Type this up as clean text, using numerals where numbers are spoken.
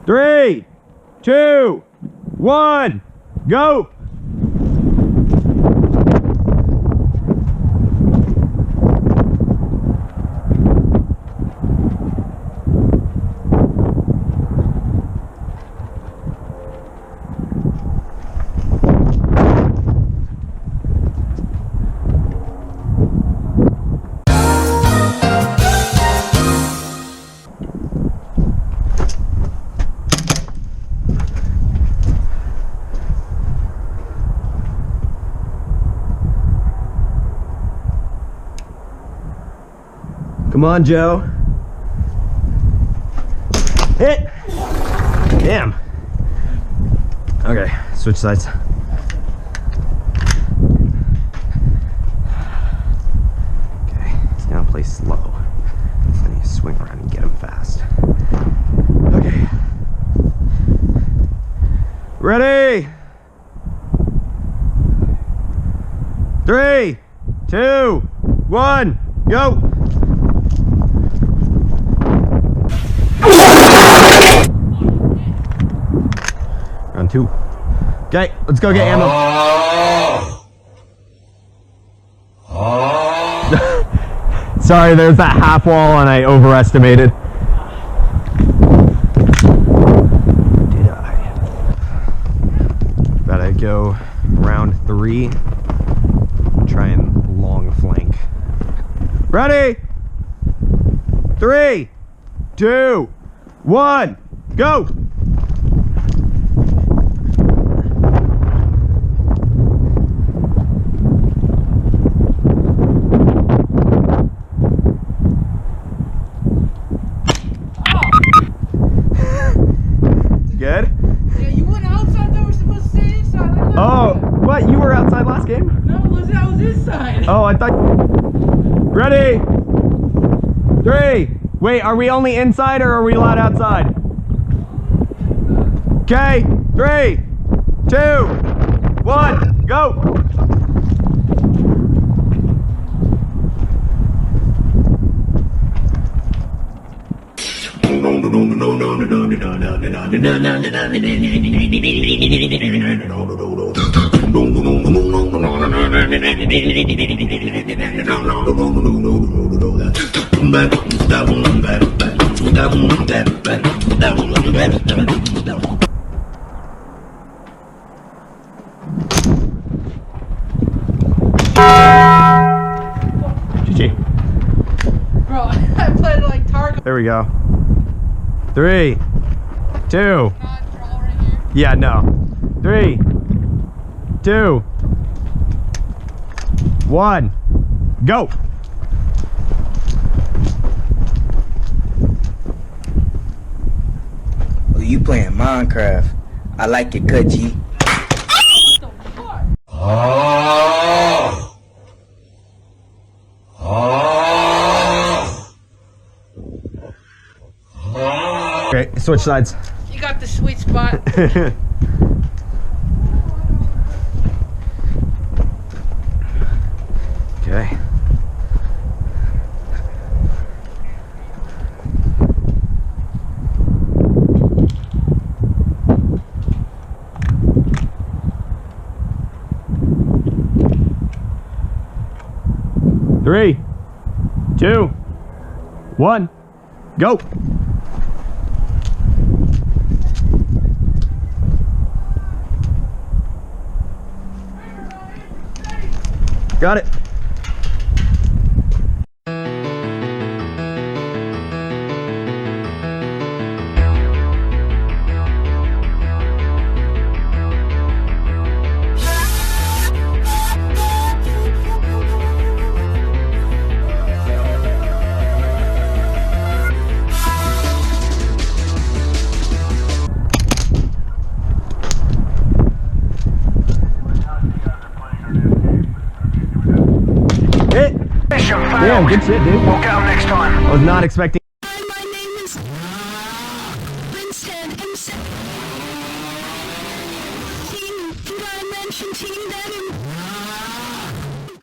3, 2, 1, go! Come on, Joe. Hit! Damn. Okay, switch sides. Okay, he's gonna play slow. Then you swing around and get him fast. Okay. Ready? 3, 2, 1, go! Round 2. Okay, let's go get ammo. Sorry, there's that half wall and I overestimated. Did I? Gotta go round 3. Try and long flank. Ready? 3, 2, 1, go! Good? Yeah, you went outside, though. We're supposed to stay inside. Like, oh, what? You were outside last game? No, I was inside. Oh, I thought... Ready? 3. Wait, are we only inside or are we allowed outside? Okay, 3, 2, 1, go! GG. Bro, I played like target. There we go. 3, 2. Yeah, no. 3, 2, 1, go! Oh, you playing Minecraft. I like your cut, G. Okay, switch sides. You got the sweet spot. Okay. Three, 2, 1, go! Got it. Damn, good shit, dude. We'll get them next time. I was not expecting